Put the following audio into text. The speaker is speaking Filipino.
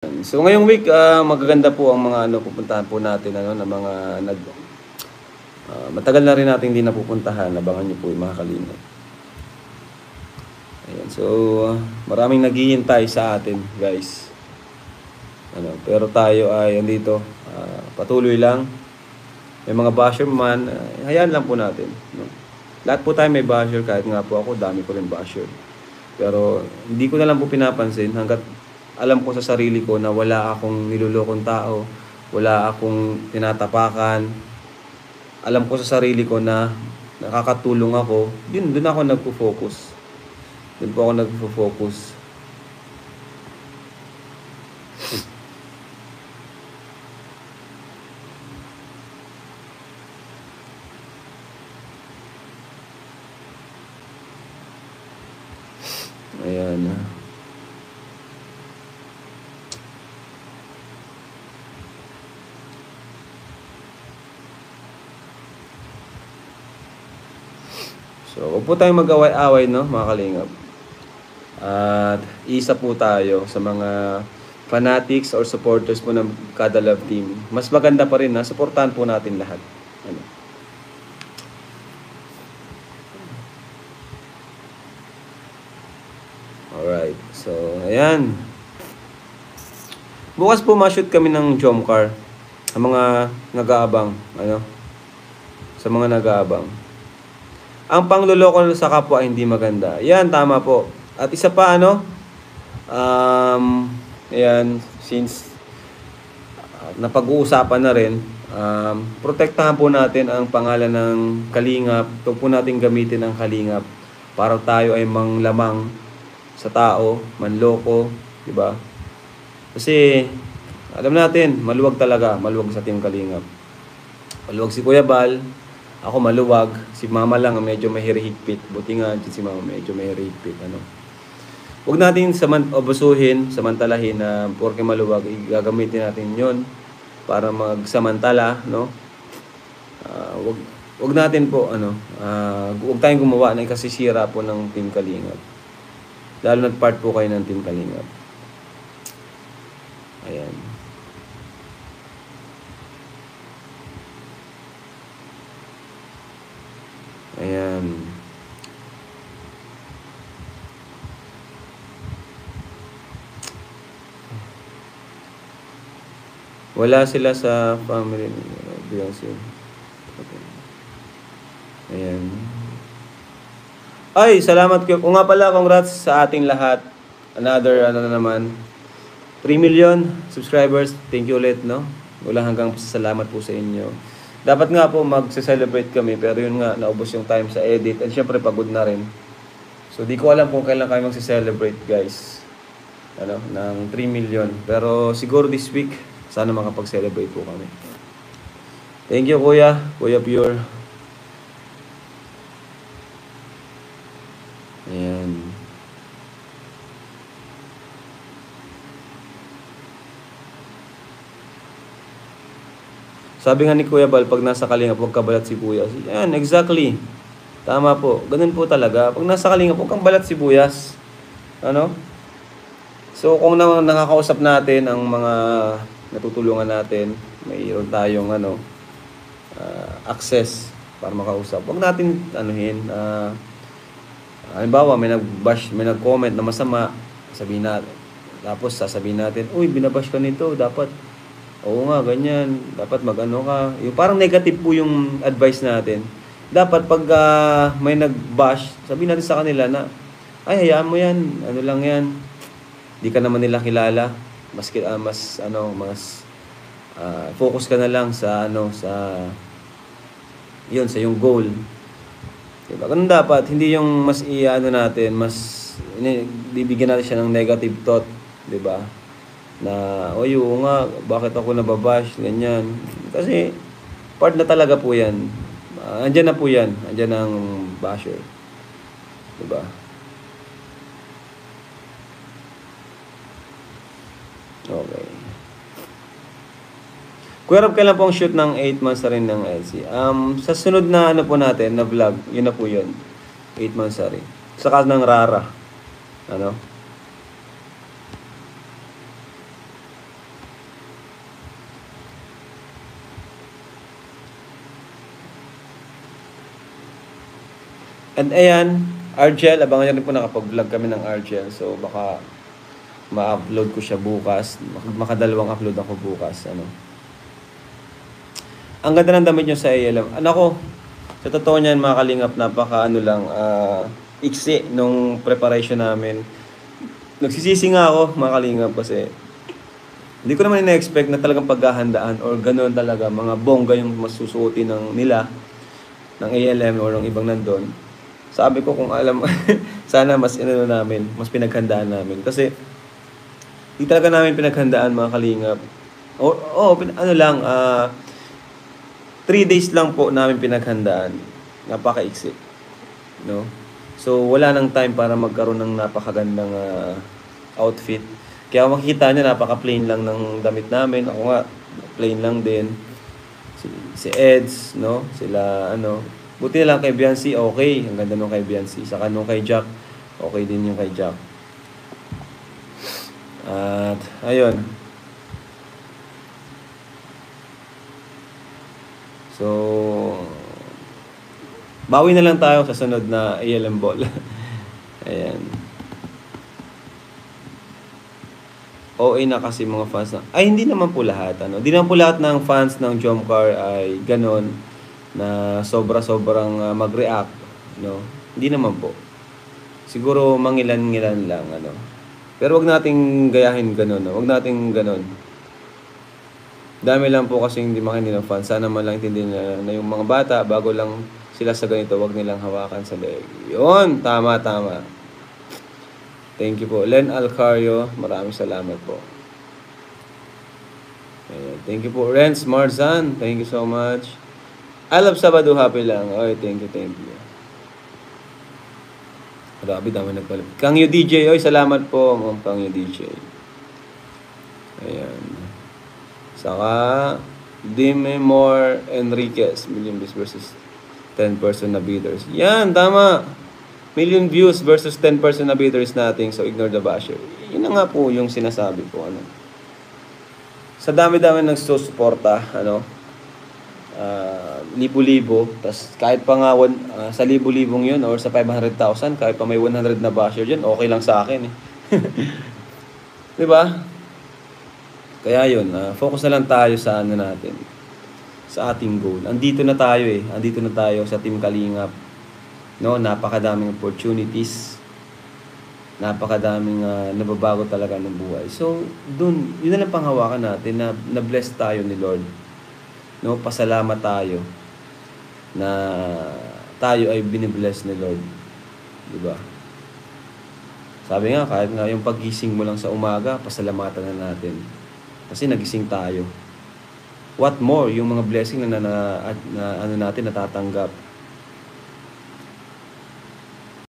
So ngayong week, magaganda po ang mga pupuntahan po natin na mga matagal na rin nating hindi napupuntahan. Abangan niyo po yung mga kalingap. Ayan, so maraming naghihintay sa atin, guys. Pero tayo ay andito, patuloy lang. May mga basher man, hayaan lang po natin. No? Lahat po tayo may basher, kahit nga po ako, dami ko rin basher. Pero hindi ko na lang po pinapansin hanggat alam ko sa sarili ko na wala akong nilulokong tao, wala akong tinatapakan. Alam ko sa sarili ko na nakakatulong ako, doon ako nagpo-focus. Doon po ako nagpo-focus. Ayan. So, huwag po tayong mag-away-away, no, mga kalingap. At isa po tayo sa mga fanatics or supporters po ng kada love team. Mas maganda pa rin na suportahan po natin lahat. Alright. So, ayan. Bukas po ma-shoot kami ng Jomcar. Ang mga nag-aabang. Sa mga nag-aabang. Ang pangluloko sa kapwa ay hindi maganda. Yan, tama po. At isa pa, ayan, since napag-uusapan na rin, protektahan po natin ang pangalan ng Kalingap. Huwag po natin gamitin ang Kalingap para tayo ay manglamang sa tao, manloko, di ba? Kasi, alam natin, maluwag talaga, maluwag sa Team Kalingap. Maluwag si Kuya Bal, ako maluwag, si Mama lang medyo mahirihigpit. Buti nga si Mama medyo mahirihigpit. Huwag natin samantalahin na porke maluwag, gagamitin natin yon para magsamantala, no? Huwag natin po, huwag tayong gumawa na ikasisira po ng Team Kalingap. Lalo na part po kayo ng Team Kalingap. Ayan. Ayan. Wala sila sa family ni Beyonce. Okay. Ayan. Ay, salamat ko. Kung nga pala, congrats sa ating lahat. Another, na naman. 3 million subscribers. Thank you ulit, no? Wala hanggang salamat po sa inyo. Dapat nga po mag-celebrate kami, pero yun nga, naubos yung time sa edit. At syempre, pagod na rin. So, di ko alam kung kailan kayo mag-celebrate, guys. Ng 3 million. Pero siguro this week, sana makapag-celebrate po kami. Thank you, Kuya. Kuya Pure. Ayan. Sabi nga ni Kuya Bal, pag nasa Kalingap, huwag kabalat sibuyas. Ayan, exactly. Tama po. Ganun po talaga. Pag nasa Kalingap, huwag kang balat sibuyas. So, kung nakakausap natin ang mga natutulungan natin, mayroon tayong access para makausap. Huwag natin halimbawa, may nag-comment na masama, sabihin natin. Tapos sasabihin natin, uy, binabash ka nito, dapat oo nga, ganyan. Dapat mag-ano ka. Yung parang negative po yung advice natin. Dapat pag may nag-bash, sabihin natin sa kanila na, ay, hayaan mo yan. Ano lang yan. Di ka naman nila kilala. Focus ka na lang sa yun, sa yung goal. Diba? Ganun dapat. Hindi yung mas natin, bibigyan natin siya ng negative thought. Diba? Na, oo nga, bakit ako nababash, ganyan. Kasi, part na talaga po yan. Andyan na po yan. Andyan ang basher. Diba? Okay. Kuya Rob, kailan po ang shoot ng 8 months na rin ng LC? Sa sunod na po natin, na vlog, yun na po yun. 8 months na rin. Saka ng Rara. And ayan, Argel, abangan nyo rin po nakapag-vlog kami ng Argel. So baka ma-upload ko siya bukas. Makadalawang upload ako bukas. Ano. Ang ganda ng damit nyo sa ALM. Anak ko, sa totoo niyan mga kalingap, napaka iksi nung preparation namin. Nagsisisi nga ako mga kalingap kasi hindi ko naman ina-expect na talagang paghahandaan or ganoon talaga, mga bongga yung masusuotin ng nila, ng ALM or ng ibang nandun. Sabi ko kung alam, sana mas namin, mas pinaghandaan namin. Kasi hindi talaga namin pinaghandaan mga kalingap. Ano lang, 3 days lang po namin pinaghandaan. Napakaiksi. No? So, wala nang time para magkaroon ng napakagandang outfit. Kaya makikita nyo, napaka-plain lang ng damit namin. Ako nga, plain lang din. Si Eds, no? Sila, buti na lang kay Biancy, okay. Ang ganda nung kay Biancy. Saka nung kay Jack, okay din yung kay Jack. At, ayun. So, bawi na lang tayo sa sunod na ALM Ball. Ayan. OA na kasi mga fans na. Ay, hindi naman po lahat. Hindi naman po lahat ng fans ng Jomcar ay ganon na sobra-sobrang mag-react. No? Hindi naman po. Siguro mangilan-ngilan lang. Pero wag nating gayahin ganon. No? Wag nating ganon. Dami lang po kasi hindi makinig ng fans. Sana man lang intindihin na yung mga bata, bago lang sila sa ganito, wag nilang hawakan sa leg. Yun! Tama. Thank you po. Len Alcario, maraming salamat po. Ayan. Thank you po. Renz Marzan, thank you so much. I love Sabado, happy lang. Oy, thank you. Grabe, dami nagpalit. Kang Yu DJ, oy, salamat po, Ma'am Kang Yu DJ. Ayan. Saka, Dime More Enriquez, million views versus 10% na bidders. Yan, tama. Million views versus 10% na bidders natin, so ignore the basher. Yun na nga po yung sinasabi ko. Sa dami-dami nagsusuporta, libo-libo, tas kahit pa nga sa libo-libong yun or sa 500,000, kahit pa may 100 na basher dyan, okay lang sa akin eh. Diba? Kaya yun, focus na lang tayo sa natin, sa ating goal. Andito na tayo sa Team Kalingap. No, napakadaming opportunities. Napakadaming nababago talaga ng buhay. So, yun na lang panghawakan natin na bless tayo ni Lord. No, pasalamat tayo na tayo ay binibless ni Lord. Diba? Sabi nga, kahit nga yung paggising mo lang sa umaga, pasalamatan na natin. Kasi nagising tayo. What more, yung mga blessing na natin natatanggap